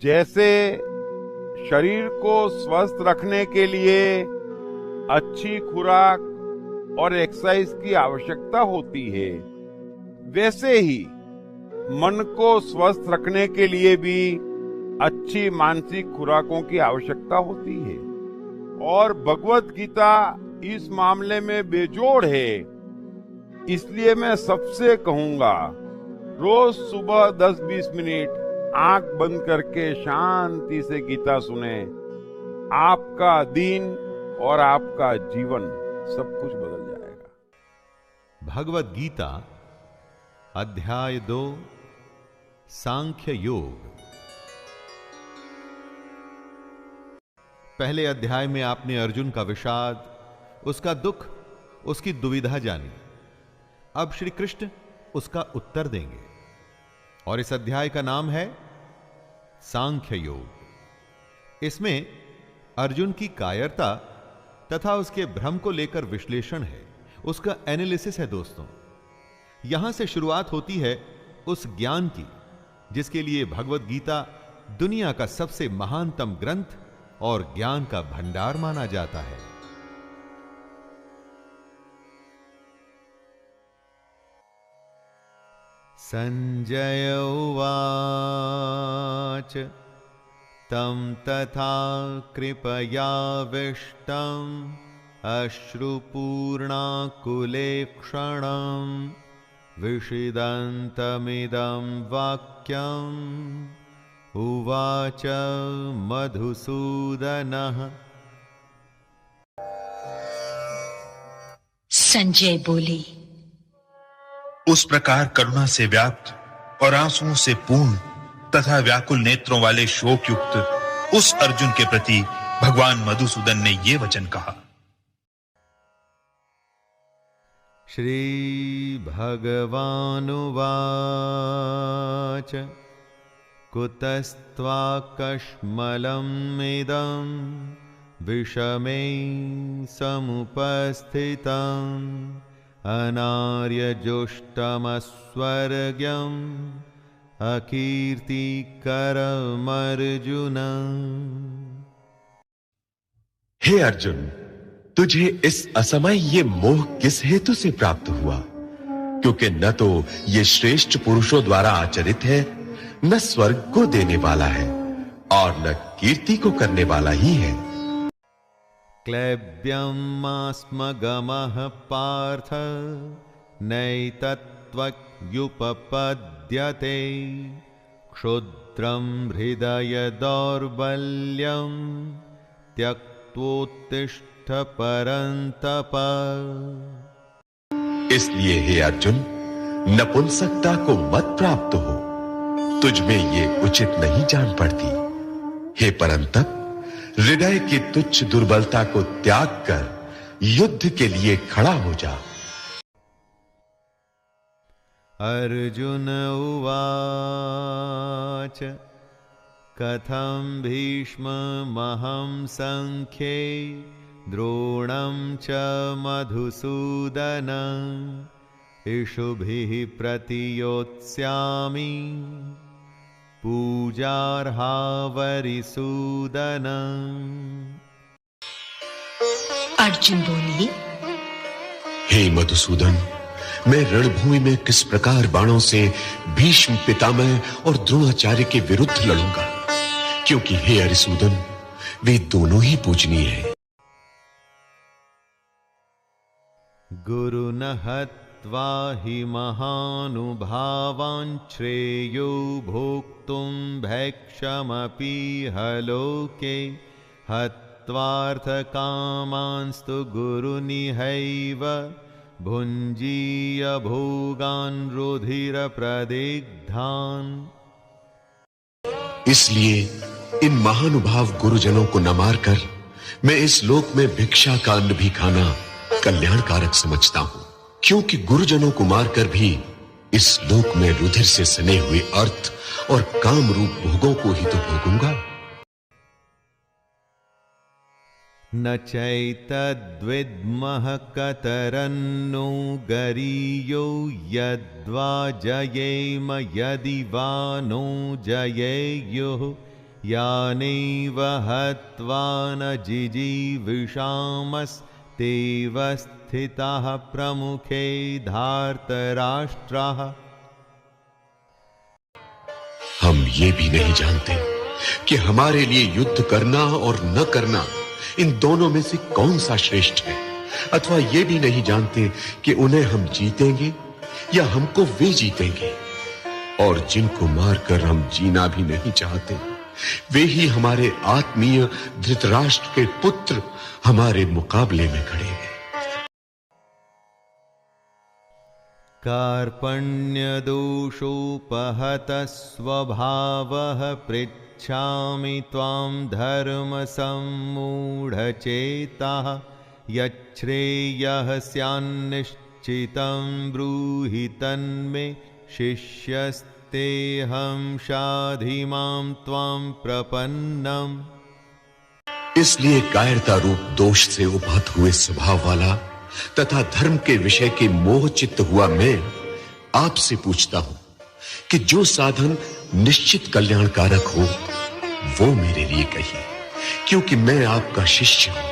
जैसे शरीर को स्वस्थ रखने के लिए अच्छी खुराक और एक्सरसाइज की आवश्यकता होती है, वैसे ही मन को स्वस्थ रखने के लिए भी अच्छी मानसिक खुराकों की आवश्यकता होती है। और भगवत गीता इस मामले में बेजोड़ है। इसलिए मैं सबसे कहूंगा, रोज सुबह 10-20 मिनट आंख बंद करके शांति से गीता सुने। आपका दिन और आपका जीवन सब कुछ बदल जाएगा। भगवत गीता अध्याय 2 सांख्य योग। पहले अध्याय में आपने अर्जुन का विषाद, उसका दुख, उसकी दुविधा जानी। अब श्री कृष्ण उसका उत्तर देंगे और इस अध्याय का नाम है सांख्य योग। इसमें अर्जुन की कायरता तथा उसके भ्रम को लेकर विश्लेषण है, उसका एनालिसिस है। दोस्तों, यहां से शुरुआत होती है उस ज्ञान की जिसके लिए भगवत गीता दुनिया का सबसे महानतम ग्रंथ और ज्ञान का भंडार माना जाता है। संजय उवाच तं तथा कृपयाविष्टम् अश्रुपूर्णाकुलेक्षणम् विषिदन्तमिदं वाक्यम् उवाच मधुसूदनः। संजय बोले, उस प्रकार करुणा से व्याप्त और आंसुओं से पूर्ण तथा व्याकुल नेत्रों वाले शोक युक्त उस अर्जुन के प्रति भगवान मधुसूदन ने ये वचन कहा। श्री भगवानुवाच कुतस्त्वाकश्मलमिदं विषमे समुपस्थितम् अनार्यजुष्टमस्वर्ग्यम् अकीर्तिकरमर्जुन। हे अर्जुन, तुझे इस असमय ये मोह किस हेतु से प्राप्त हुआ? क्योंकि न तो ये श्रेष्ठ पुरुषों द्वारा आचरित है, न स्वर्ग को देने वाला है और न कीर्ति को करने वाला ही है। क्लैब्यमास्मगमः पार्थ नैतत्त्वयुपपद्यते क्षुद्रं हृदय दौर्बल्यं त्यक्त्वोत्तिष्ठ परन्तप। इसलिए हे अर्जुन, नपुंसकता को मत प्राप्त हो, तुझ में ये उचित नहीं जान पड़ती। हे परंतप, हृदय की तुच्छ दुर्बलता को त्याग कर युद्ध के लिए खड़ा हो जा। अर्जुन उवाच कथं भीष्ममहं संख्ये द्रोणं च मधुसूदन इषुभिः प्रतियोत्स्यामि पूजार्हावरिसूदन। अर्जुन बोले, हे मधुसूदन, मैं रणभूमि में किस प्रकार बाणों से भीष्म पितामह और द्रोणाचार्य के विरुद्ध लड़ूंगा, क्योंकि हे अरिसूदन, वे दोनों ही पूजनीय हैं। गुरुन हत्वा हि महानुभावान् श्रेयो भोक्तुं भैक्षमपि हलोके हत्वार्थकामांस्तु गुरुनिहैव भुञ्जीय भोगान् रुधिरप्रदिग्धान्। इसलिए इन महानुभाव गुरुजनों को न मारकर मैं इस लोक में भिक्षा का अन्न भी खाना कल्याणकारक समझता हूं, क्योंकि गुरुजनों को मारकर भी इस लोक में रुधिर से सने हुए अर्थ और काम रूप भोगों को ही तो भोगूंगा। न चैतद्विद्मः कतरन्नो गरीयो यद्वा जयेम यदि वा नो जयेयुः यानैव हत्वा न जिजीविषामस्तेव स्थिताः प्रमुखे धार्तराष्ट्राः। हम ये भी नहीं जानते कि हमारे लिए युद्ध करना और न करना इन दोनों में से कौन सा श्रेष्ठ है, अथवा ये भी नहीं जानते कि उन्हें हम जीतेंगे या हमको वे जीतेंगे। और जिनको मारकर हम जीना भी नहीं चाहते, वे ही हमारे आत्मीय धृतराष्ट्र के पुत्र हमारे मुकाबले में खड़े हैं। कार्पण्यदोषोपहतः स्वभावः पृच्छामि त्वां धर्मसम्मूढचेताः। यच्छ्रेयः स्यान्निश्चितं ब्रूहि तन्मे शिष्यस्तेऽहं शाधिमां त्वां प्रपन्नम्। इसलिए कायरता रूप दोष से उपहत हुए स्वभाव वाला तथा धर्म के विषय के मोह चित्त हुआ मैं आपसे पूछता हूं कि जो साधन निश्चित कल्याणकारक हो वो मेरे लिए कहिए, क्योंकि मैं आपका शिष्य हूं।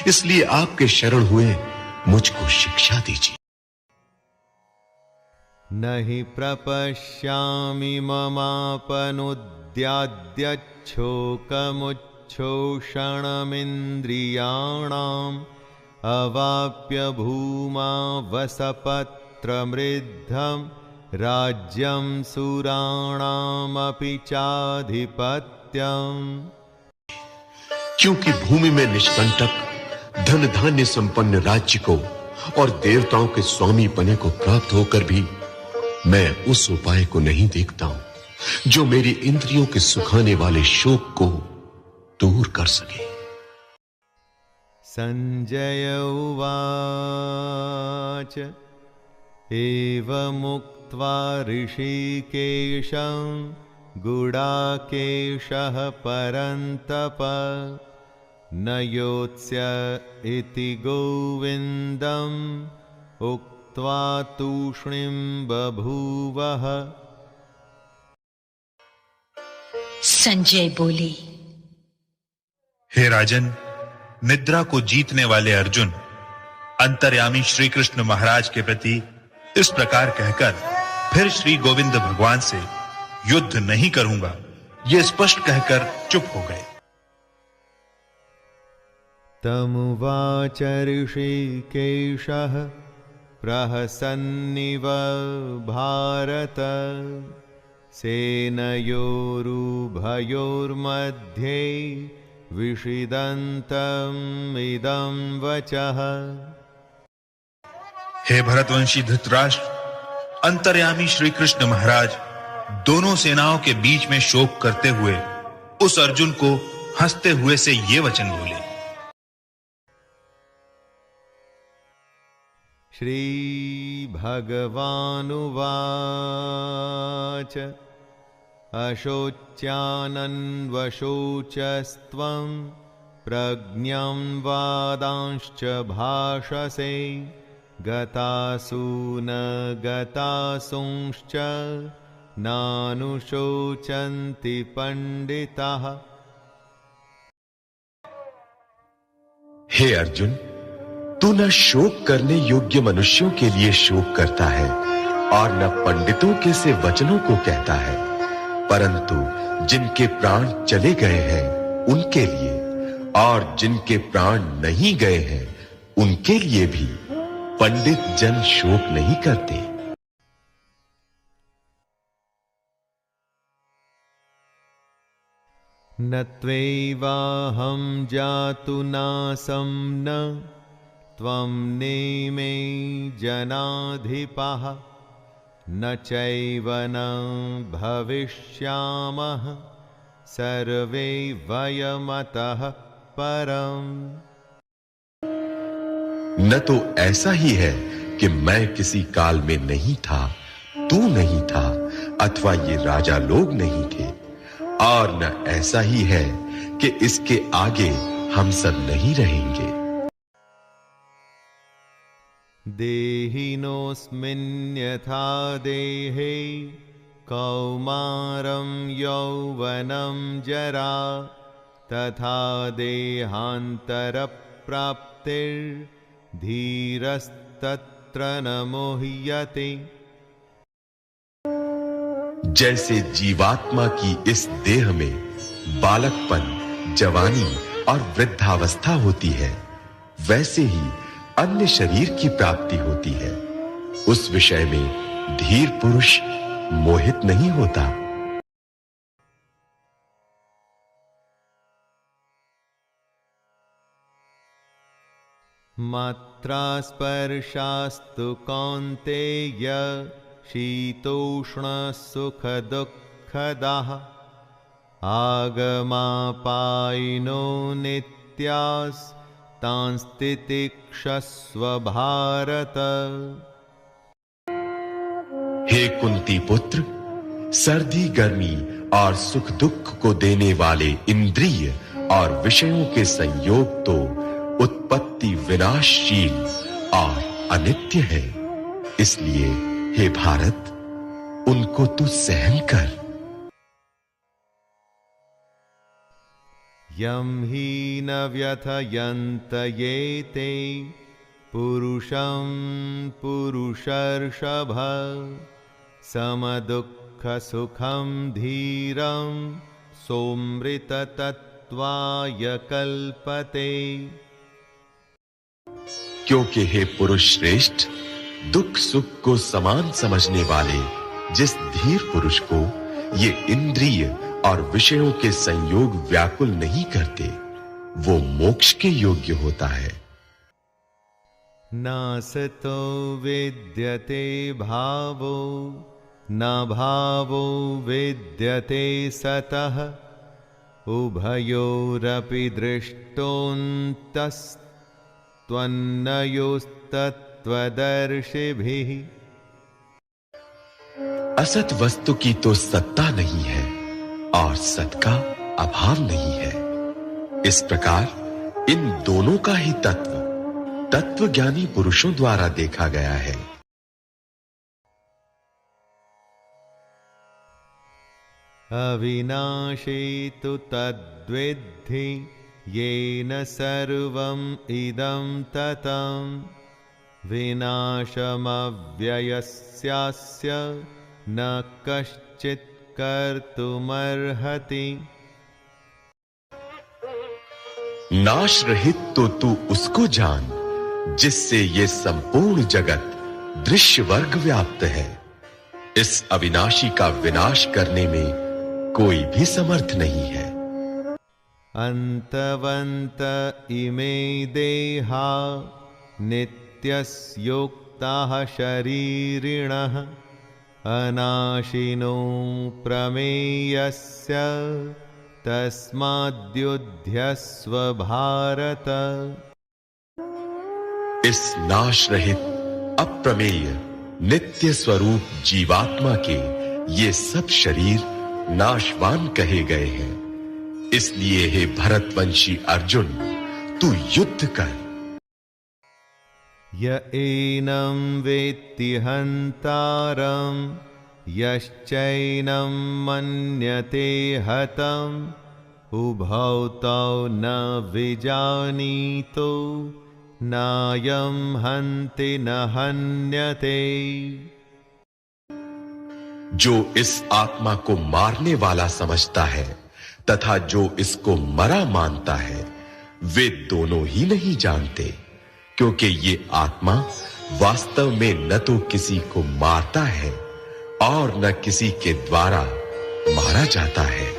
इसलिए आपके शरण हुए मुझको शिक्षा दीजिए। नहि प्रपश्यामि ममापनुद्याद्यच्छोकमुच्छोषणमिन्द्रियाणाम्। अवाप्य भूमा वसपत्रमृद्धं राज्यं सुराणामपि चाधिपत्यम्। क्योंकि भूमि में निष्कंटक धन धान्य संपन्न राज्य को और देवताओं के स्वामी पने को प्राप्त होकर भी मैं उस उपाय को नहीं देखता हूं जो मेरी इंद्रियों के सुखाने वाले शोक को दूर कर सके। संजय उवाच एवमुक्त्वा ऋषिकेशं गुडाकेशः परन्तप न योत्स्य इति गोविन्दम् उक्त्वा तूष्णीं बभूवः। संजय बोले, हे राजन, निद्रा को जीतने वाले अर्जुन अंतर्यामी श्री कृष्ण महाराज के प्रति इस प्रकार कहकर फिर श्री गोविंद भगवान से युद्ध नहीं करूंगा ये स्पष्ट कहकर चुप हो गए। तमुवाच ऋषिकेशः प्रहसन्निव भारत सेनयोरुभयोर्मध्ये विषिदन्तम् इदं वचः। हे भरतवंशी धृतराष्ट्र, अंतर्यामी श्री कृष्ण महाराज दोनों सेनाओं के बीच में शोक करते हुए उस अर्जुन को हंसते हुए से ये वचन बोले। श्री भगवानुवाच अशोच्यानन्वशोचस्त्वं प्रज्ञं वादांश्च भाषसे गतासु न गतासूंश्च नानुशोचन्ति पंडिताः। हे अर्जुन, तू न शोक करने योग्य मनुष्यों के लिए शोक करता है और न पंडितों के से वचनों को कहता है, परंतु जिनके प्राण चले गए हैं उनके लिए और जिनके प्राण नहीं गए हैं उनके लिए भी पंडित जन शोक नहीं करते। न त्वैवाहं जातु नासं न त्वं नेमे जनाधिपः न चैव न भविष्यामः सर्वे वयमतः परम्। न तो ऐसा ही है कि मैं किसी काल में नहीं था, तू नहीं था, अथवा ये राजा लोग नहीं थे, और न ऐसा ही है कि इसके आगे हम सब नहीं रहेंगे। देहिनोऽस्मिन् यथा देहे कौमारं यौवनं जरा तथा देहान्तरप्राप्तिर्धीरस्तत्र न मुह्यते। जैसे जीवात्मा की इस देह में बालकपन, जवानी और वृद्धावस्था होती है, वैसे ही अन्य शरीर की प्राप्ति होती है। उस विषय में धीर पुरुष मोहित नहीं होता। मात्रा स्पर्शास्तु कौन्तेय शीतोष्ण सुख दुःखदाः आगमापायिनो नित्यास्तांस्तितिक्षस्व भारत। हे कुंती पुत्र, सर्दी गर्मी और सुख दुख को देने वाले इंद्रिय और विषयों के संयोग तो उत्पत्ति विनाशशील और अनित्य है। इसलिए हे भारत, उनको तू सहन कर। यं हि न व्यथयन्त ये ते पुरुषं पुरुषर्षभ समदुःखसुखं धीरं सोमृततत्त्वाय कल्पते। क्योंकि हे पुरुष श्रेष्ठ, दुख सुख को समान समझने वाले जिस धीर पुरुष को ये इंद्रिय और विषयों के संयोग व्याकुल नहीं करते, वो मोक्ष के योग्य होता है। नासतो विद्यते भावो न भावो विद्यते सतः उभयोरपि दृष्टोऽन्तस्त्वन्नयोस्तत्त्वदर्शिभिः। असत वस्तु की तो सत्ता नहीं है और सत का अभाव नहीं है। इस प्रकार इन दोनों का ही तत्वज्ञानी पुरुषों द्वारा देखा गया है। अविनाशी तु तद्विद्धि येन सर्वम् इदं ततं विनाशमव्ययस्यास्य न कश्चित् कर्तुमर्हति। नाश रहित तो तू उसको जान जिससे ये संपूर्ण जगत दृश्य वर्ग व्याप्त है। इस अविनाशी का विनाश करने में कोई भी समर्थ नहीं है। अंतवंत इमे देहा नित्यस्योक्ताः शरीरिणः अनाशिनो प्रमेयस्य तस्माद्युध्यस्व भारत। इस नाश रहित अप्रमेय नित्य स्वरूप जीवात्मा के ये सब शरीर नाशवान कहे गए हैं। इसलिए हे भरतवंशी अर्जुन, तू युद्ध कर। य एनं वेत्ति हन्तारं यश्चैनं मन्यते हतम् उभौ तौ न विजानीतो नायं हन्ति न हन्यते। जो इस आत्मा को मारने वाला समझता है तथा जो इसको मरा मानता है, वे दोनों ही नहीं जानते, क्योंकि ये आत्मा वास्तव में न तो किसी को मारता है और न किसी के द्वारा मारा जाता है।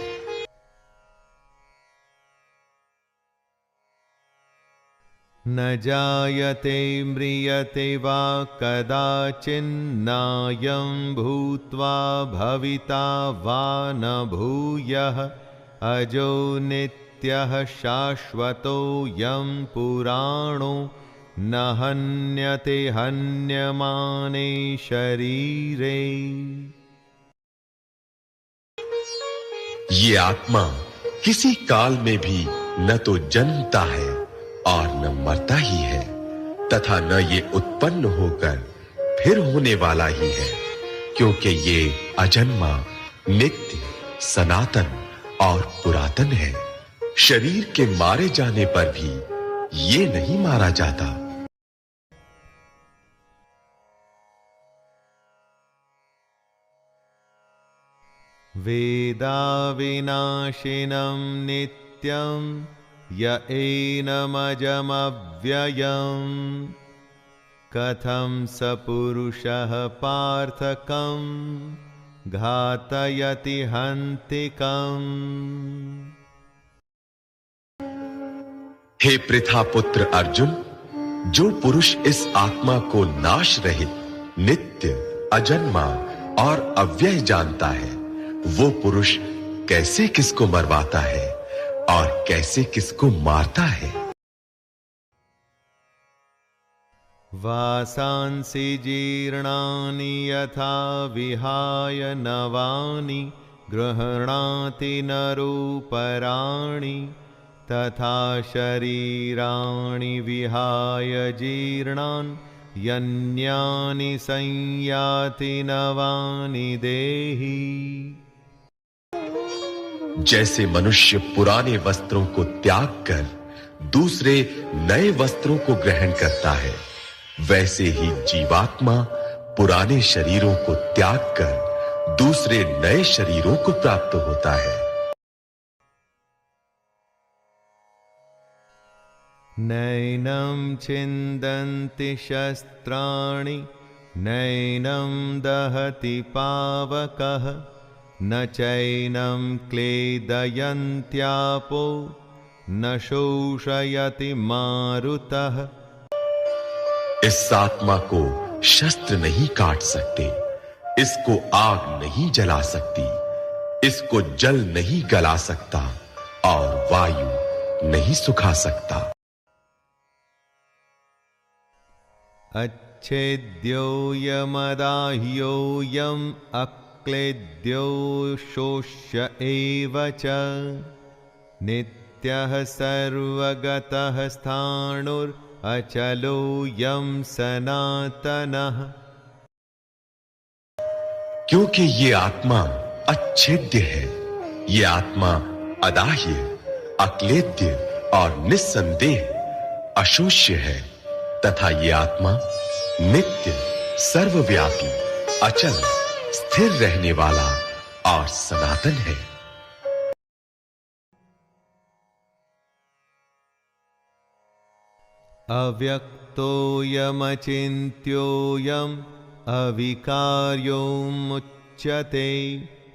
न जायते म्रियते वा कदाचिन्नायं भूत्वा भविता वा न भूयः अजो नित्यः शाश्वतोऽयं पुराणो न हन्यते हन्यमाने शरीरे। ये आत्मा किसी काल में भी न तो जन्मता है और न मरता ही है, तथा न ये उत्पन्न होकर फिर होने वाला ही है, क्योंकि ये अजन्मा, नित्य, सनातन और पुरातन है। शरीर के मारे जाने पर भी ये नहीं मारा जाता। वेदा विनाशिनं नित्यं य एनमजमव्ययम् कथं स पुरुषः पार्थकं घातयति हन्तिकम्। हे पृथा पुत्र अर्जुन, जो पुरुष इस आत्मा को नाश रहित, नित्य, अजन्मा और अव्यय जानता है, वो पुरुष कैसे किसको मरवाता है और कैसे किसको मारता है। वासांसि जीर्णानि यथा विहाय नवानि गृह्णाति नरोपराणि तथा शरीराणि विहाय जीर्णान् यन्यानि संयाति नवानि देहि। जैसे मनुष्य पुराने वस्त्रों को त्याग कर दूसरे नए वस्त्रों को ग्रहण करता है, वैसे ही जीवात्मा पुराने शरीरों को त्याग कर दूसरे नए शरीरों को प्राप्त होता है। नैनं छिन्दन्ति शस्त्राणि नैनं दहति पावकः न चैनं क्लेदयन्त्यापो न शोषयति मारुतः। इस आत्मा को शस्त्र नहीं काट सकते, इसको आग नहीं जला सकती, इसको जल नहीं गला सकता और वायु नहीं सुखा सकता। अच्छेद्योऽयमदाह्योऽयम् अक्लेद्यो शोष्य एव च नित्यः सर्वगतः स्थाणुरचलोऽयं सनातनः। क्योंकि ये आत्मा अच्छेद्य है, ये आत्मा अदाह्य, अक्लेद्य और निस्संदेह अशोष्य है तथा ये आत्मा नित्य, सर्वव्यापी, अचल, स्थिर रहने वाला और सनातन है। अव्यक्तोऽयमचिन्त्योऽयम् अविकार्योमुच्यते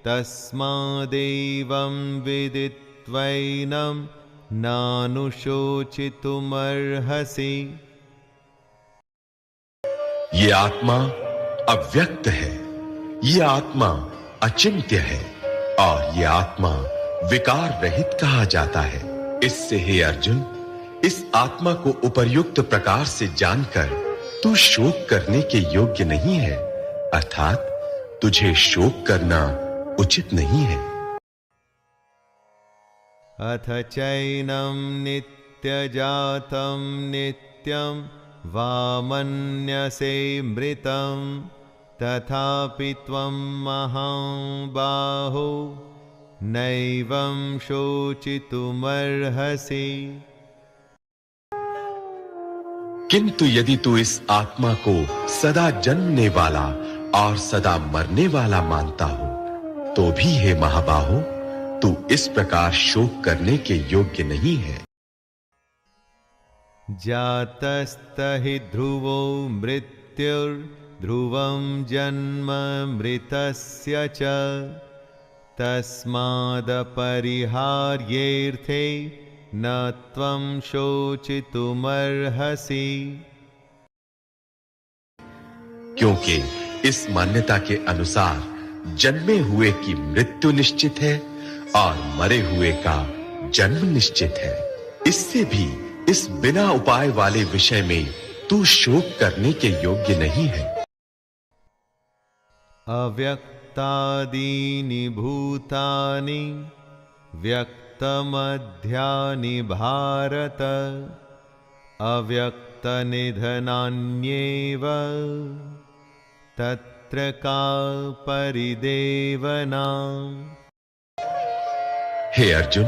तस्मादेवं विदित्वैनं नानुशोचितुमर्हसि। ये आत्मा अव्यक्त है, ये आत्मा अचिंत्य है और ये आत्मा विकार रहित कहा जाता है। इससे हे अर्जुन, इस आत्मा को उपर्युक्त प्रकार से जानकर तू शोक करने के योग्य नहीं है, अर्थात तुझे शोक करना उचित नहीं है। अथ चैनं नित्यजातं नित्यं वा मन्यसे मृतं तथापि त्वं महाबाहो नैवं शोचितुमर्हसि। किंतु यदि तू इस आत्मा को सदा जन्मने वाला और सदा मरने वाला मानता हो, तो भी हे महाबाहो, तू इस प्रकार शोक करने के योग्य नहीं है। जातस्तहि ध्रुवो मृत्युर्ध्रुवं जन्म मृतस्य च तस्मादपरिहार्येऽर्थे न त्वं शोचितुमर्हसि। क्योंकि इस मान्यता के अनुसार जन्मे हुए की मृत्यु निश्चित है और मरे हुए का जन्म निश्चित है, इससे भी इस बिना उपाय वाले विषय में तू शोक करने के योग्य नहीं है। अव्यक्तादीनि भूतानि व्यक्तमध्यानि भारत अव्यक्तनिधनान्येव तत्र यत्र का परिदेवना। हे अर्जुन,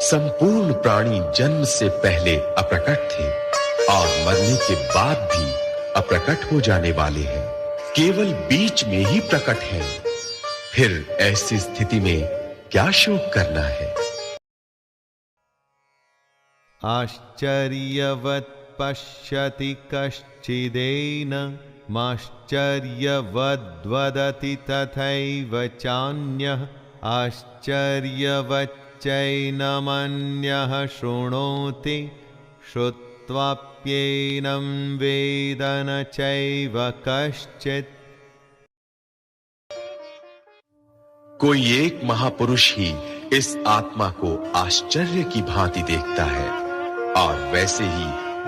संपूर्ण प्राणी जन्म से पहले अप्रकट थे और मरने के बाद भी अप्रकट हो जाने वाले हैं, केवल बीच में ही प्रकट हैं। फिर ऐसी स्थिति में क्या शोक करना है? आश्चर्यवत् पश्यति कश्चिदेनमाश्चर्यवद्वदति तथैव चान्यः आश्चर्यवच्चैनमन्यः शृणोति श्रुत्वाप्येनं वेद न चैव कश्चित्। कोई एक महापुरुष ही इस आत्मा को आश्चर्य की भांति देखता है और वैसे ही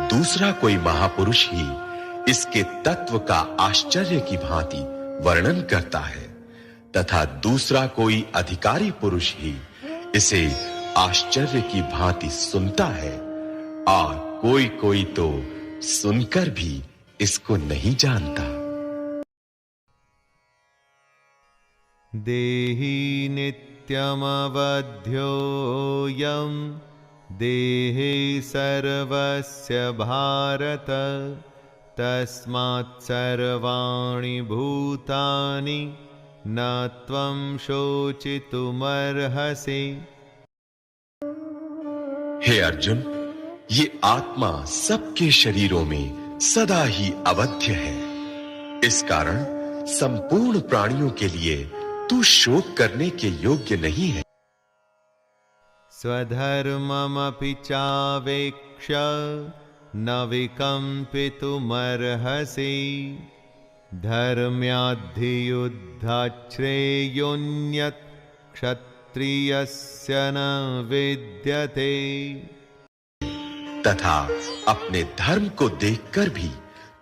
दूसरा कोई महापुरुष ही इसके तत्व का आश्चर्य की भांति वर्णन करता है, तथा दूसरा कोई अधिकारी पुरुष ही इसे आश्चर्य की भांति सुनता है, और कोई तो सुनकर भी इसको नहीं जानता। देहि नित्यमवध्योऽयं देहे सर्वस्य भारत तस्मात् सर्वाणि भूतानि न त्वं शोचितुमर्हसि। हे अर्जुन, ये आत्मा सबके शरीरों में सदा ही अवध्य है। इस कारण संपूर्ण प्राणियों के लिए तू शोक करने के योग्य नहीं है। स्वधर्ममपि चावेक्ष्य न विकम्पितुमर्हसि धर्म्याद्धियुद्धाच्छ्रेयोऽन्यत् क्षत्रियस्य न विद्यते। तथा अपने धर्म को देखकर भी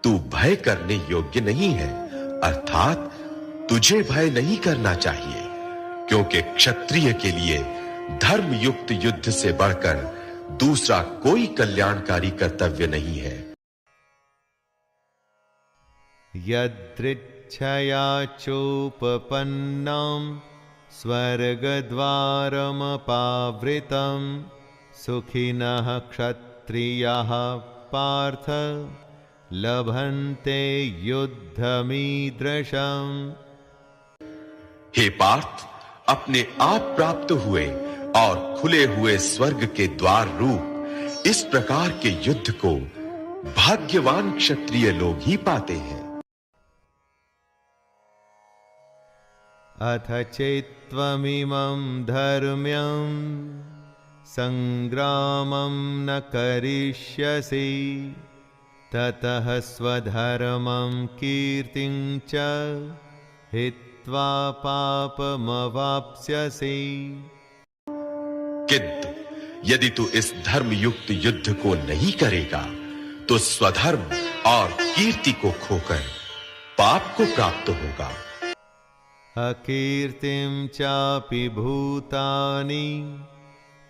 तू भय करने योग्य नहीं है, अर्थात तुझे भय नहीं करना चाहिए, क्योंकि क्षत्रिय के लिए धर्म युक्त युद्ध से बढ़कर दूसरा कोई कल्याणकारी कर्तव्य नहीं है। यदृच्छया चोपपन्नं स्वर्गद्वारमपावृतं सुखिनः क्षत्रियाः पार्थ लभन्ते युद्धमीदृशम्। हे पार्थ, अपने आप प्राप्त हुए और खुले हुए स्वर्ग के द्वार रूप इस प्रकार के युद्ध को भाग्यवान क्षत्रिय लोग ही पाते हैं। अथ चेत्त्वमिमं धर्म्यं संग्रामं न करिष्यसि ततः स्वधर्मं कीर्तिं च हित्वा पापमवाप्स्यसि। किंतु यदि तू इस धर्म युक्त युद्ध को नहीं करेगा तो स्वधर्म और कीर्ति को खोकर पाप को प्राप्त होगा। अकीर्तिं चापि भूतानि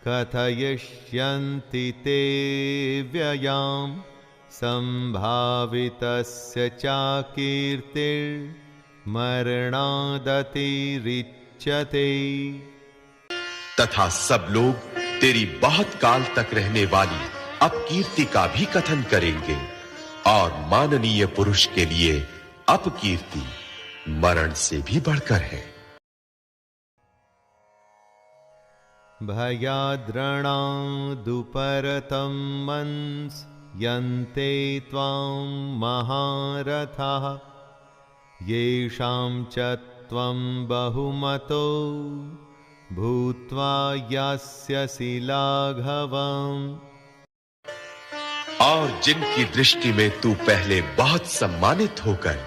कथयिष्यन्ति ते व्ययां संभावितस्य चाकीर्तिर्मरणादतिरिच्यते। तथा सब लोग तेरी बहुत काल तक रहने वाली अपकीर्ति का भी कथन करेंगे, और माननीय पुरुष के लिए अपकीर्ति मरण से भी बढ़कर है। भयाद्रणादुपरतं मंस यन्ते त्वां महारथाः येषां च त्वं बहुमतो भूत्वा यास्यसि लाघवम्। और जिनकी दृष्टि में तू पहले बहुत सम्मानित होकर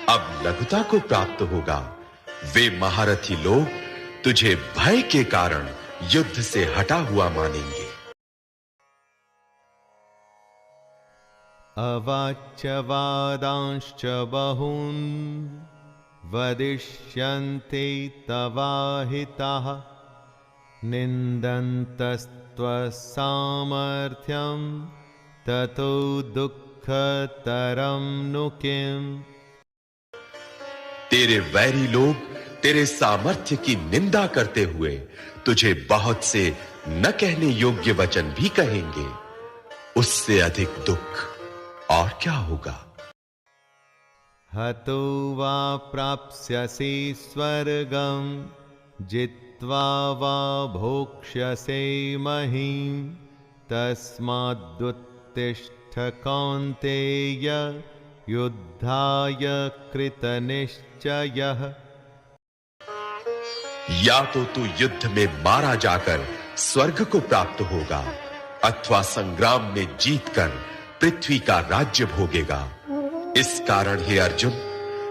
अब लघुता को प्राप्त होगा, वे महारथी लोग तुझे भय के कारण युद्ध से हटा हुआ मानेंगे। अवाच्य वादांश्च बहून् वदिष्यन्ते तवाहिताः निन्दन्तस्त्वसामर्थ्यं ततो दुःखतरं नु किम्। तेरे वैरी लोग तेरे सामर्थ्य की निंदा करते हुए तुझे बहुत से न कहने योग्य वचन भी कहेंगे। उससे अधिक दुख और क्या होगा? हतो वा प्राप्स्यसि स्वर्गं जित्वा वा भोक्ष्यसे महीं तस्मादुत्तिष्ठ कौन्तेय युद्धाय कृतनिश्चयः। या तो तू युद्ध में मारा जाकर स्वर्ग को प्राप्त होगा अथवा संग्राम में जीतकर पृथ्वी का राज्य भोगेगा। इस कारण हे अर्जुन,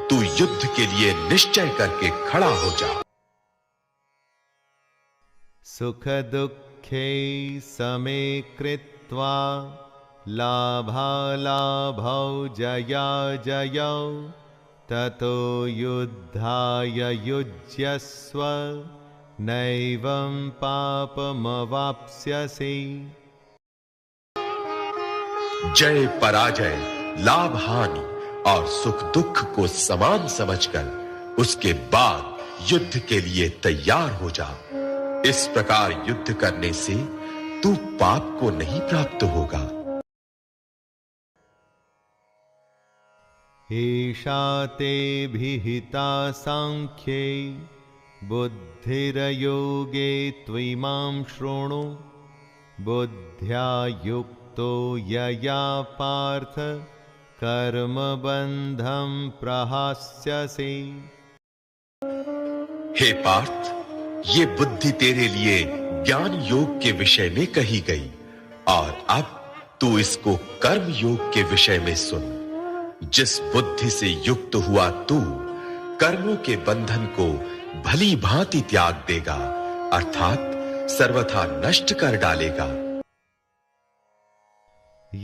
तू युद्ध के लिए निश्चय करके खड़ा हो जा। सुख दुःखे समे कृत्वा लाभालाभौ जयाजयौ ततो युद्धाय युज्यस्व नैवं पापमवाप्स्यसि। जय पराजय, लाभ हानि और सुख दुख को समान समझकर उसके बाद युद्ध के लिए तैयार हो जा। इस प्रकार युद्ध करने से तू पाप को नहीं प्राप्त होगा। एषा ते विहिता सांख्ये बुद्धिर्योगे त्विमां शृणु बुद्ध्या युक्तो यया पार्थ कर्मबन्धं प्रहास्यसि। हे पार्थ, ये बुद्धि तेरे लिए ज्ञान योग के विषय में कही गई और अब तू इसको कर्म योग के विषय में सुन। जिस बुद्धि से युक्त हुआ तू कर्मों के बंधन को भली भांति त्याग देगा अर्थात सर्वथा नष्ट कर डालेगा।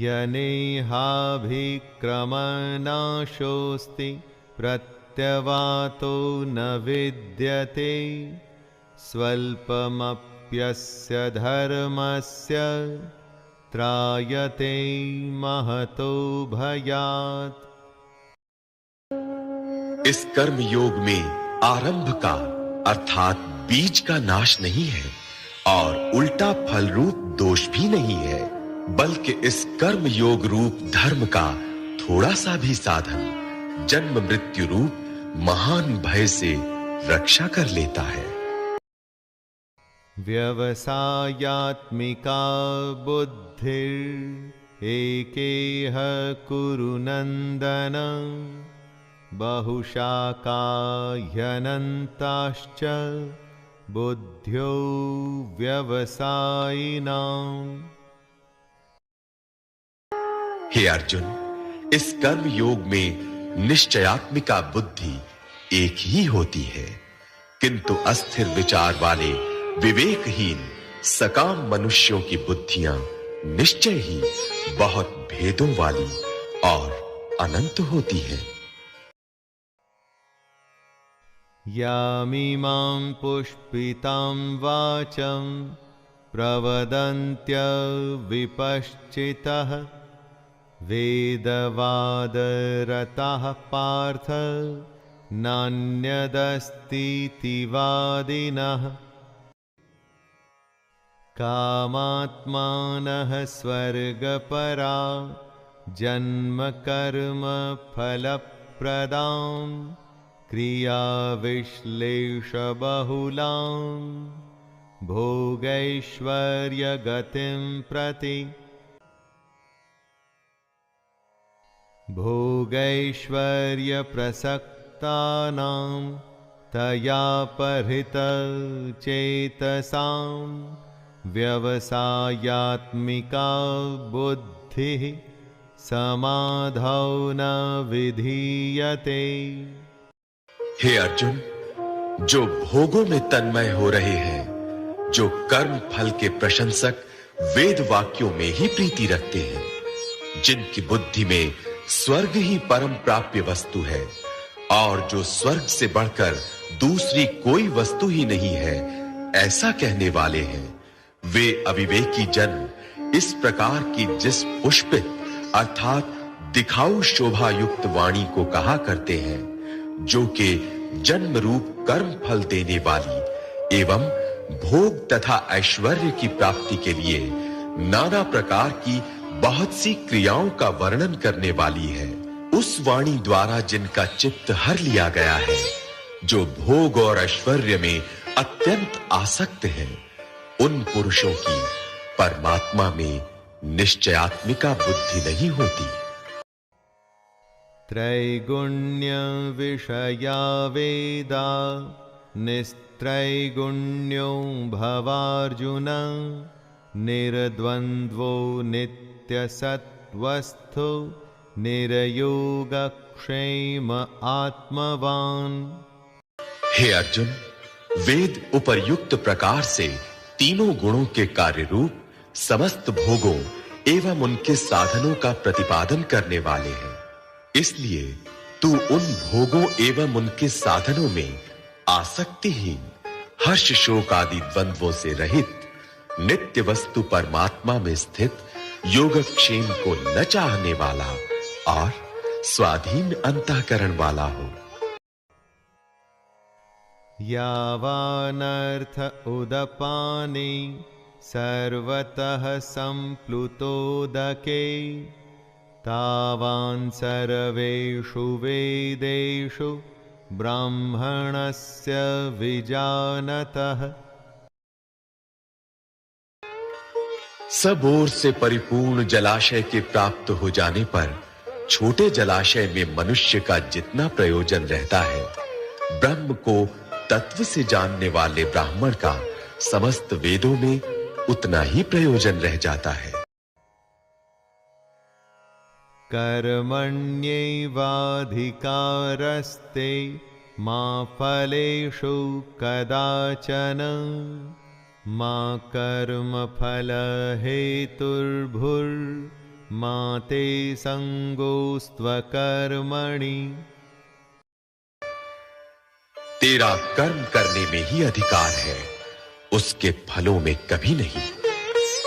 यनेहाभिक्रमनाशोऽस्ति प्रत्यवातो न विद्यते स्वल्पमप्यस्य धर्मस्य त्रायते महतो भयात्। इस कर्म योग में आरंभ का अर्थात बीज का नाश नहीं है और उल्टा फल रूप दोष भी नहीं है, बल्कि इस कर्म योग रूप धर्म का थोड़ा सा भी साधन जन्म मृत्यु रूप महान भय से रक्षा कर लेता है। व्यवसायात्मिका बुद्धिरेकेह कुरु नन्दन बहुशाखाह्यनन्ताश्च बुद्ध्यो व्यवसायिनाम्। हे अर्जुन, इस कर्म योग में निश्चयात्मिका बुद्धि एक ही होती है, किंतु अस्थिर विचार वाले विवेकहीन सकाम मनुष्यों की बुद्धियां निश्चय ही बहुत भेदों वाली और अनंत होती हैं। यामिमां पुष्पितां वाचं प्रवदन्त्य विपश्चितः वेदवादरताः पार्थ नान्यदस्तीति वादिनः। कामात्मानः स्वर्गपरा जन्म कर्म फलप्रदां क्रियाविश्लेष बहुलां भोगैश्वर्यगतिं प्रति। भोगैश्वर्यप्रसक्तानां तया परितचेतसां व्यवसायात्मिका बुद्धिः समाधौ न विधीयते। हे अर्जुन, जो भोगों में तन्मय हो रहे हैं, जो कर्म फल के प्रशंसक वेद वाक्यों में ही प्रीति रखते हैं, जिनकी बुद्धि में स्वर्ग ही परम प्राप्य वस्तु है और जो स्वर्ग से बढ़कर दूसरी कोई वस्तु ही नहीं है, ऐसा कहने वाले हैं, वे अविवेकी जन इस प्रकार की जिस पुष्पित अर्थात दिखाऊ शोभा युक्त वाणी को कहा करते हैं, जो कि जन्म रूप कर्म फल देने वाली एवं भोग तथा ऐश्वर्य की प्राप्ति के लिए नाना प्रकार की बहुत सी क्रियाओं का वर्णन करने वाली है। उस वाणी द्वारा जिनका चित्त हर लिया गया है, जो भोग और ऐश्वर्य में अत्यंत आसक्त हैं, उन पुरुषों की परमात्मा में निश्चयात्मिका बुद्धि नहीं होती। त्रैगुण्य विषया वेदा निस्त्रैगुण्यो भवार्जुन निर्द्वन्द्वो नित्यसत्त्वस्थो निर्योगक्षेम आत्मवान्। हे अर्जुन, वेद उपर्युक्त प्रकार से तीनों गुणों के कार्य रूप समस्त भोगों एवं उनके साधनों का प्रतिपादन करने वाले हैं। इसलिए तू उन भोगों एवं उनके साधनों में आसक्तिहीन, हर्ष शोक आदि द्वंद्वों से रहित, नित्य वस्तु परमात्मा में स्थित योगक्षेम को न चाहने वाला और स्वाधीन अंतःकरण वाला हो। यावानर्थ उदपाने सर्वतः संप्लुतोदके तावान् सर्वेषु वेदेषु ब्राह्मणस्य विजानतः। सब ओर से परिपूर्ण जलाशय के प्राप्त हो जाने पर छोटे जलाशय में मनुष्य का जितना प्रयोजन रहता है, ब्रह्म को तत्व से जानने वाले ब्राह्मण का समस्त वेदों में उतना ही प्रयोजन रह जाता है। कर्मण्येवाधिकारस्ते मा फलेषु कदाचन मा कर्मफल हेतुर्भुर्मा ते संगोस्त्वकर्मणि। तेरा कर्म करने में ही अधिकार है, उसके फलों में कभी नहीं।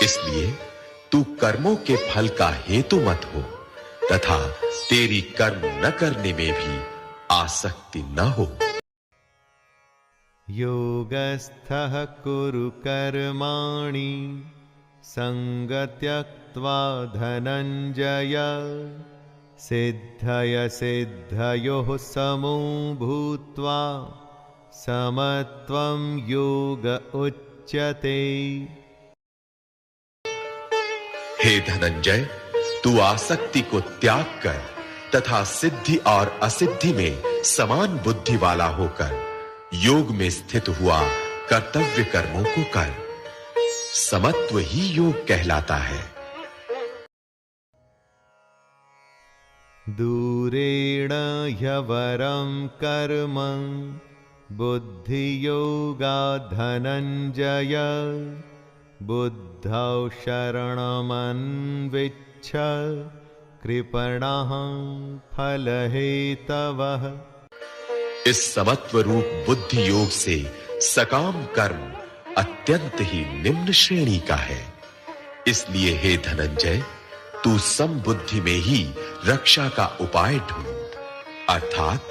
इसलिए तू कर्मों के फल का हेतु मत हो तथा तेरी कर्म न करने में भी आसक्ति न हो। योगस्थः कुरु कर्माणि संगत्यक्त्वा धनञ्जय सिद्धय सिद्धयोः समो भूत्वा समत्वं योग उच्यते। हे धनंजय, तू आसक्ति को त्याग कर तथा सिद्धि और असिद्धि में समान बुद्धि वाला होकर योग में स्थित हुआ कर्तव्य कर्मों को कर। समत्व ही योग कहलाता है। दूरेण ह्यवरं कर्म बुद्धियोगात् धनञ्जय बुद्धौ शरणमन्विच्छ कृपणः फलहेतवः। इस समत्व रूप बुद्धि योग से सकाम कर्म अत्यंत ही निम्न श्रेणी का है। इसलिए हे धनंजय, तू समबुद्धि में ही रक्षा का उपाय ढूंढ, अर्थात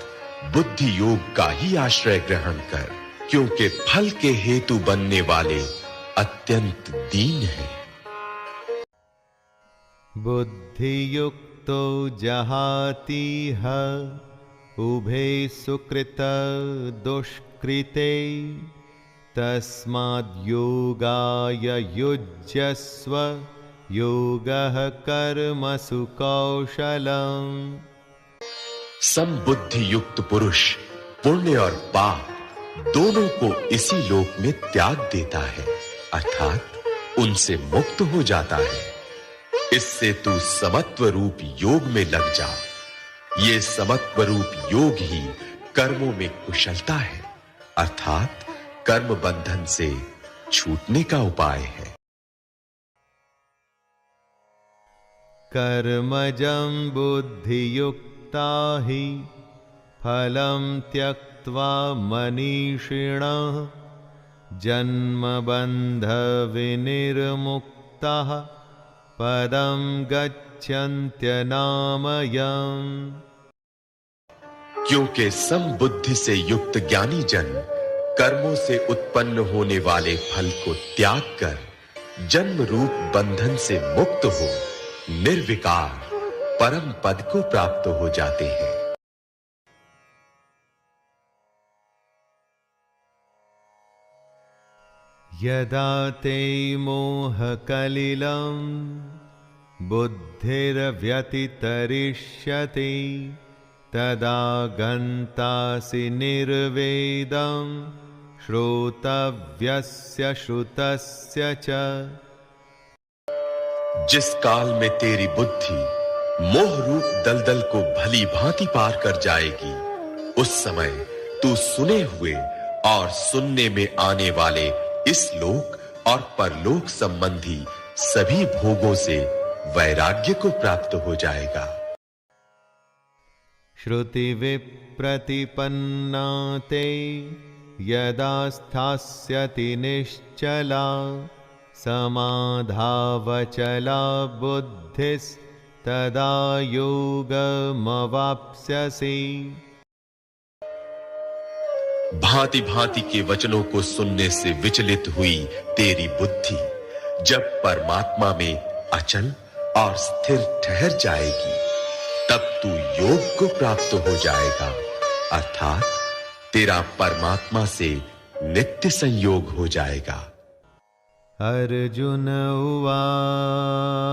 बुद्धि योग का ही आश्रय ग्रहण कर, क्योंकि फल के हेतु बनने वाले अत्यंत दीन है। बुद्धियुक्तो जहातीह उभे सुकृत दुष्कृते तस्माद् योगाय युज्यस्व योगः कर्मसु कौशलम्। समबुद्धि युक्त पुरुष पुण्य और पाप दोनों को इसी लोक में त्याग देता है, अर्थात उनसे मुक्त हो जाता है। इससे तू समत्व रूप योग में लग जा। ये समत्व रूप योग ही कर्मों में कुशलता है, अर्थात कर्म बंधन से छूटने का उपाय है। कर्मजं बुद्धियुक्ता हि फलं त्यक्त्वा मनीषिणः जन्मबन्धविनिर्मुक्ताः पदं गच्छन्त्यनामयम्। क्योंकि समबुद्धि से युक्त ज्ञानी जन कर्मों से उत्पन्न होने वाले फल को त्याग कर जन्म रूप बंधन से मुक्त हो निर्विकार परम पद को प्राप्त हो जाते हैं। यदा ते मोहकलिलं बुद्धिर्व्यतितरिष्यति तदा गन्तासि निर्वेदं श्रोतव्यस्य श्रुतस्य च। जिस काल में तेरी बुद्धि मोह रूप दलदल को भली भांति पार कर जाएगी, उस समय तू सुने हुए और सुनने में आने वाले इस लोक और परलोक संबंधी सभी भोगों से वैराग्य को प्राप्त हो जाएगा। श्रुति विप्रतिपन्ना ते यदा स्थास्यति निश्चला समाधावचला बुद्धिस्तदा योगमवाप्स्यसि। भांति भांति के वचनों को सुनने से विचलित हुई तेरी बुद्धि जब परमात्मा में अचल और स्थिर ठहर जाएगी, तब तू योग को प्राप्त हो जाएगा, अर्थात तेरा परमात्मा से नित्य संयोग हो जाएगा। अर्जुन उवाच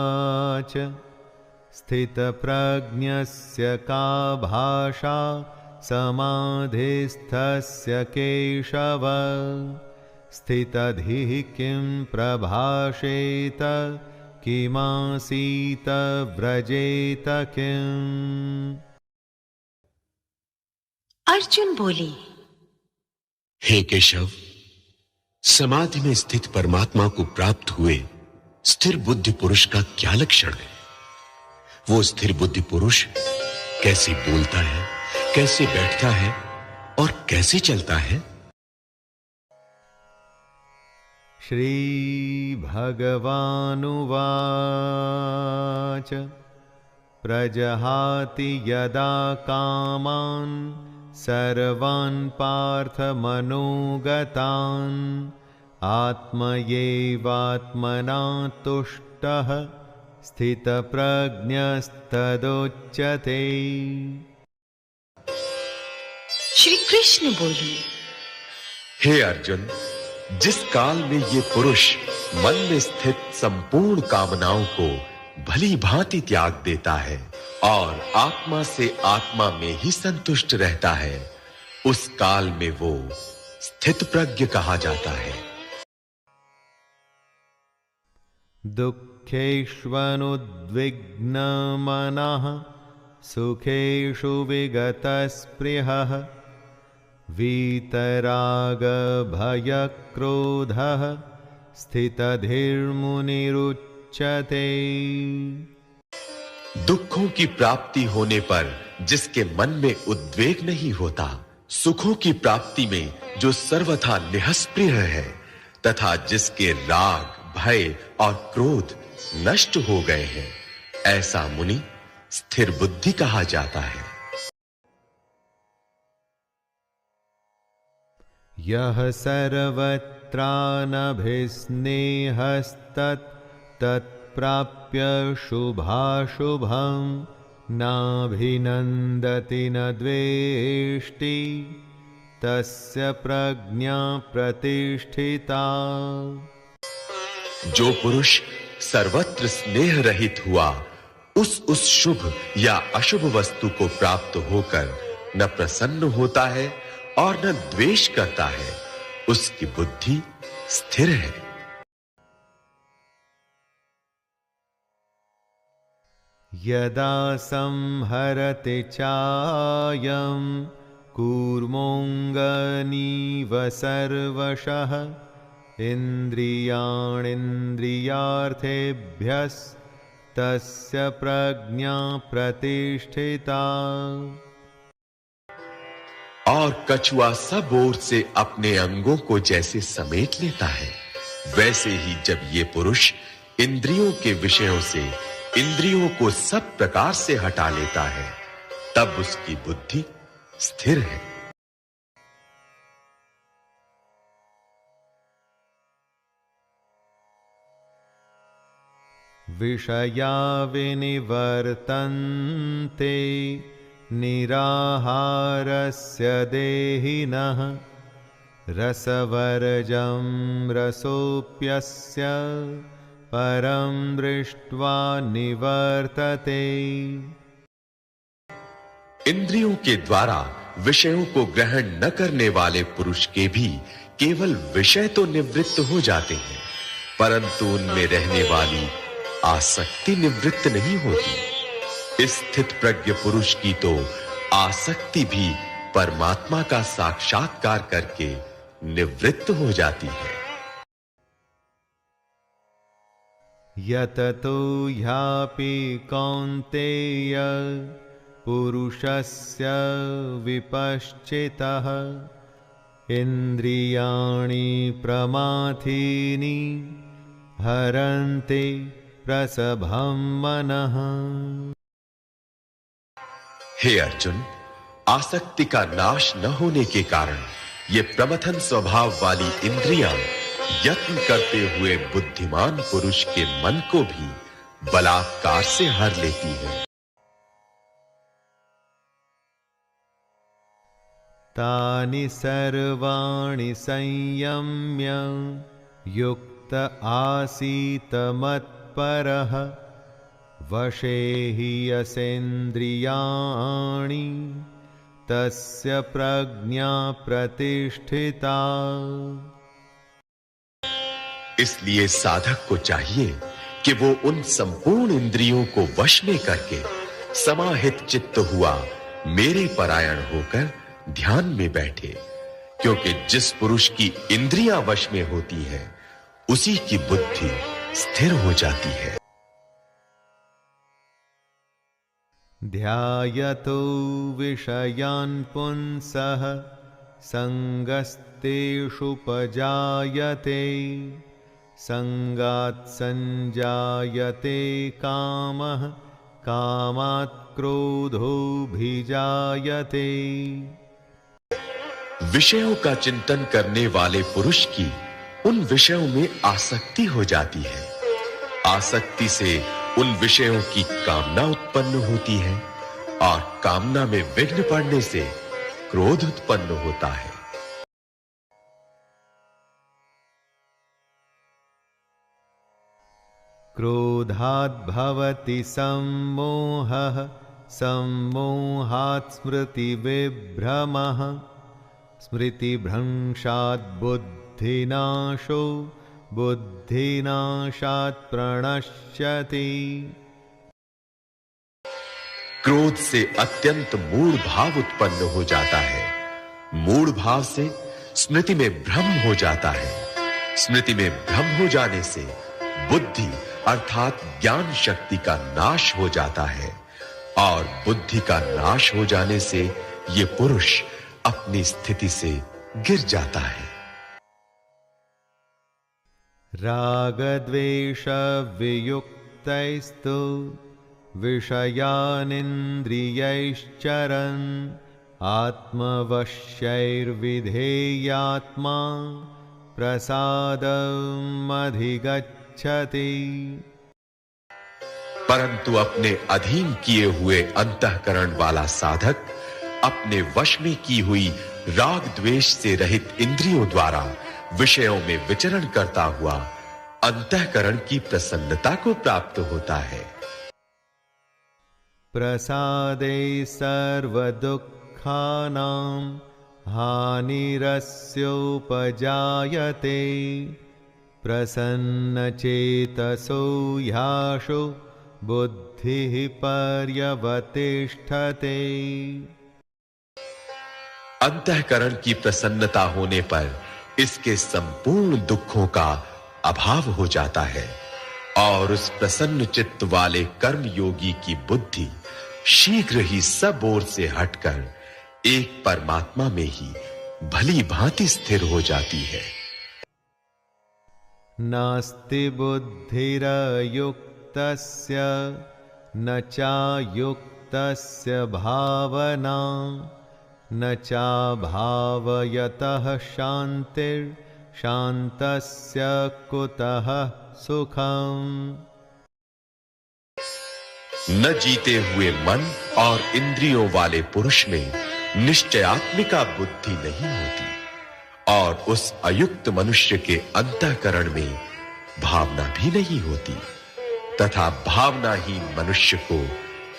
स्थितप्रज्ञस्य का भाषा समाधिस्थस्य केशव स्थितधिः किं प्रभाषेत किमासीत व्रजेत किम्। अर्जुन बोले, हे केशव, समाधि में स्थित परमात्मा को प्राप्त हुए स्थिर बुद्धि पुरुष का क्या लक्षण है? वो स्थिर बुद्धि पुरुष कैसे बोलता है, कैसे बैठता है और कैसे चलता है? श्री भगवानुवाच प्रजहाति यदा कामान् सर्वान् पार्थ मनोगतान् आत्मयैवात्मना तुष्टः स्थितप्रज्ञस्तदोच्यते। श्री कृष्ण बोले, हे अर्जुन, जिस काल में ये पुरुष मन में स्थित संपूर्ण कामनाओं को भली भांति त्याग देता है और आत्मा से आत्मा में ही संतुष्ट रहता है, उस काल में वो स्थित प्रज्ञ कहा जाता है। दुःखेष्वनुद्विग्न मनः सुखेषु विगतस्पृहः वीतराग भयक्रोधः स्थितधीर्मुनिरुच्यते। दुखों की प्राप्ति होने पर जिसके मन में उद्वेग नहीं होता, सुखों की प्राप्ति में जो सर्वथा निःस्पृह है तथा जिसके राग, भय और क्रोध नष्ट हो गए हैं, ऐसा मुनि स्थिर बुद्धि कहा जाता है। यह सर्वत्रानभिस्नेहस्तत् तत्प्राप्य शुभाशुभं नाभिनन्दति न द्वेष्टि तस्य प्रज्ञा प्रतिष्ठिता। जो पुरुष सर्वत्र स्नेह रहित हुआ उस शुभ या अशुभ वस्तु को प्राप्त होकर न प्रसन्न होता है और न द्वेष करता है, उसकी बुद्धि स्थिर है। यदा संहरति चायं कूर्मोऽङ्गनीव सर्वशः इन्द्रियाणीन्द्रियार्थेभ्यस्तस्य प्रज्ञा प्रतिष्ठिता। और कछुआ सब ओर से अपने अंगों को जैसे समेट लेता है, वैसे ही जब ये पुरुष इंद्रियों के विषयों से इंद्रियों को सब प्रकार से हटा लेता है, तब उसकी बुद्धि स्थिर है। विषया विनिवर्तन्ते निराहारस्य देहिनः रसवर्जं रसोऽप्यस्य परं दृष्ट्वा निवर्तते। इंद्रियों के द्वारा विषयों को ग्रहण न करने वाले पुरुष के भी केवल विषय तो निवृत्त हो जाते हैं, परंतु उनमें रहने वाली आसक्ति निवृत्त नहीं होती। स्थित प्रज्ञ पुरुष की तो आसक्ति भी परमात्मा का साक्षात्कार करके निवृत्त हो जाती है। यततो ह्यापि कौन्तेय पुरुषस्य विपश्चितः इन्द्रियाणि प्रमाथीनि हरन्ते प्रसभं मनः। हे अर्जुन, आसक्ति का नाश न होने के कारण ये प्रमथन स्वभाव वाली इंद्रियां यत्न करते हुए बुद्धिमान पुरुष के मन को भी बलात्कार से हर लेती है। तानि सर्वाणि संयम्य युक्त आसीत मत्परः वशे हि यसेन्द्रियाणि तस्य प्रज्ञा प्रतिष्ठिता। इसलिए साधक को चाहिए कि वो उन संपूर्ण इंद्रियों को वश में करके समाहित चित्त हुआ मेरे परायण होकर ध्यान में बैठे, क्योंकि जिस पुरुष की इंद्रियां वश में होती है उसी की बुद्धि स्थिर हो जाती है। ध्यायतो विषयान् पुंसः संगस्तेषुपजायते संगात् संजायते कामः कामात् क्रोधोऽभिजायते। विषयों का चिंतन करने वाले पुरुष की उन विषयों में आसक्ति हो जाती है। आसक्ति से उन विषयों की कामना उत्पन्न होती है और कामना में विघ्न पड़ने से क्रोध उत्पन्न होता है। क्रोधात् भवति सम्मोहः सम्मोहात् स्मृतिविभ्रमः स्मृतिभ्रंशात् बुद्धिनाशो बुद्धिनाशात् प्रणश्यति। क्रोध से अत्यंत मूढ़ भाव उत्पन्न हो जाता है। मूढ़ भाव से स्मृति में भ्रम हो जाता है। स्मृति में भ्रम हो जाने से बुद्धि अर्थात ज्ञान शक्ति का नाश हो जाता है और बुद्धि का नाश हो जाने से ये पुरुष अपनी स्थिति से गिर जाता है। राग द्वेष वियुक्तैस्तु विषयानिन्द्रियैश्चरन् आत्मवश्यैर्विधेयात्मा प्रसादमधिगच्छति। परंतु अपने अधीन किए हुए अंतःकरण वाला साधक अपने वश में की हुई राग द्वेष से रहित इंद्रियों द्वारा विषयों में विचरण करता हुआ अंतःकरण की प्रसन्नता को प्राप्त होता है। प्रसादे सर्वदुःखानां हानिरस्योपजायते प्रसन्नचेतसो ह्याशो बुद्धिः पर्यवतिष्ठते। अंतःकरण की प्रसन्नता होने पर इसके संपूर्ण दुखों का अभाव हो जाता है और उस प्रसन्न चित्त वाले कर्म योगी की बुद्धि शीघ्र ही सब ओर से हटकर एक परमात्मा में ही भली भांति स्थिर हो जाती है। नास्ति बुद्धिरयुक्तस्य न चायुक्तस्य भावना न चाभावयतः शान्तिर्शान्तस्य कुतः सुखम्। न जीते हुए मन और इंद्रियों वाले पुरुष में निश्चयात्मिका बुद्धि नहीं होती, और उस अयुक्त मनुष्य के अंतःकरण में भावना भी नहीं होती, तथा भावनाहीन मनुष्य को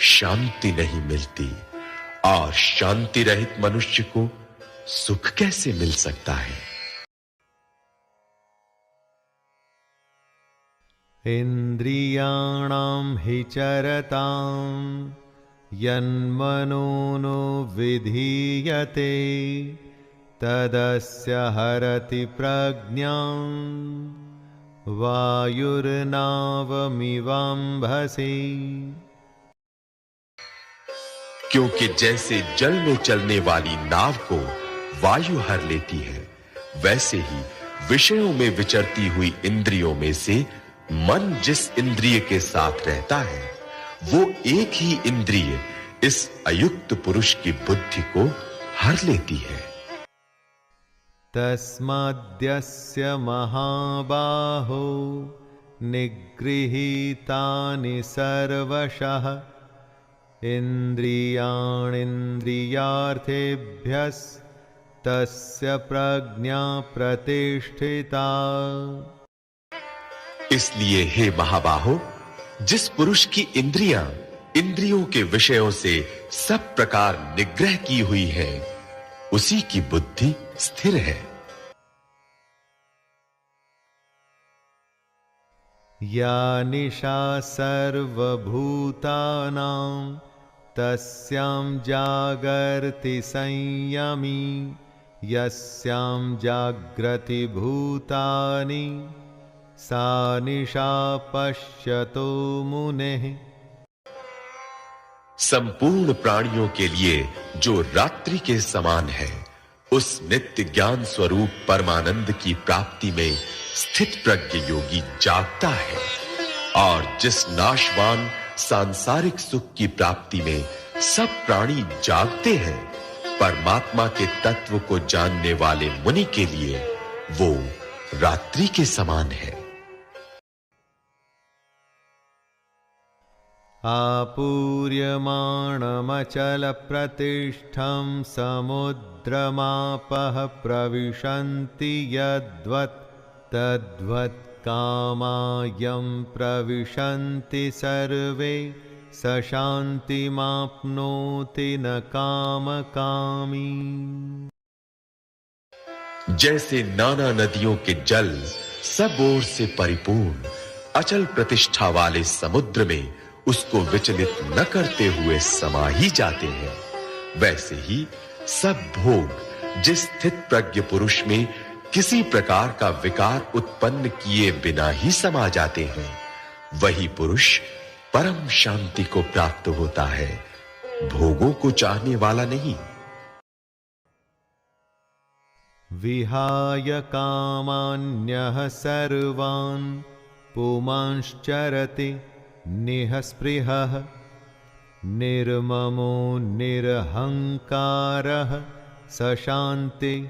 शांति नहीं मिलती, और शांति रहित मनुष्य को सुख कैसे मिल सकता है। इंद्रियाणां हि चरतां यन्मनोनो विधीयते तदस्य हरति प्रज्ञां वायुर्नावमिवाम्भसि। क्योंकि जैसे जल में चलने वाली नाव को वायु हर लेती है, वैसे ही विषयों में विचरती हुई इंद्रियों में से मन जिस इंद्रिय के साथ रहता है, वो एक ही इंद्रिय इस अयुक्त पुरुष की बुद्धि को हर लेती है। तस्माद्यस्य महाबाहो निगृहीतानि सर्वशः इन्द्रियाणीन्द्रियार्थेभ्यस्तस्य प्रज्ञा प्रतिष्ठिता। इसलिए हे महाबाहो, जिस पुरुष की इंद्रियां इंद्रियों के विषयों से सब प्रकार निग्रह की हुई है, उसी की बुद्धि स्थिर है। या निशा सर्वभूतानां तस्यां जागर्ति संयमी यस्यां जाग्रति भूतानि सा निशा पश्यतो मुनेः। संपूर्ण प्राणियों के लिए जो रात्रि के समान है, उस नित्य ज्ञान स्वरूप परमानंद की प्राप्ति में स्थित प्रज्ञ योगी जागता है, और जिस नाशवान सांसारिक सुख की प्राप्ति में सब प्राणी जागते हैं, परमात्मा के तत्व को जानने वाले मुनि के लिए वो रात्रि के समान है। आपूर्यमाणमचलप्रतिष्ठं समुद्रमापः प्रविशन्ति यद्वत् तद्वत् कामायं प्रविशन्ति सर्वे स शान्तिमाप्नोति न कामकामी। जैसे नाना नदियों के जल सब ओर से परिपूर्ण अचल प्रतिष्ठा वाले समुद्र में उसको विचलित न करते हुए समा ही जाते हैं, वैसे ही सब भोग जिस स्थित प्रज्ञ पुरुष में किसी प्रकार का विकार उत्पन्न किए बिना ही समा जाते हैं, वही पुरुष परम शांति को प्राप्त होता है, भोगों को चाहने वाला नहीं। विहाय कामान्यः सर्वान् पुमांश्चरति निःस्पृहः निर्ममो निरहंकारः स शान्तिमधिगच्छति।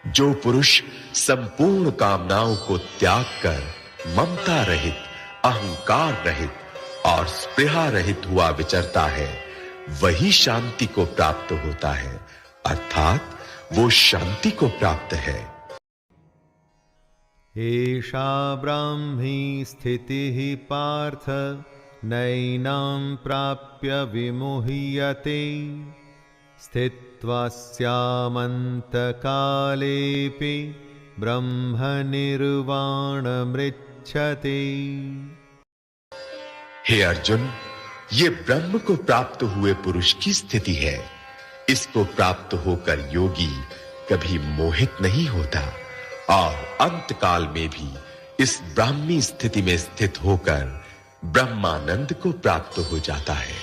जो पुरुष संपूर्ण कामनाओं को त्याग कर ममता रहित, अहंकार रहित और स्पृहा रहित हुआ विचरता है, वही शांति को प्राप्त होता है, अर्थात वो शांति को प्राप्त है। एषा ब्राह्मी स्थितिः पार्थ नैनां प्राप्य विमुह्यते स्थित्वा स्यामन्तकालेऽपि ब्रह्मनिर्वाणमृच्छते। हे अर्जुन, ये ब्रह्म को प्राप्त हुए पुरुष की स्थिति है। इसको प्राप्त होकर योगी कभी मोहित नहीं होता और अंत काल में भी इस ब्राह्मी स्थिति में स्थित होकर ब्रह्मानंद को प्राप्त हो जाता है।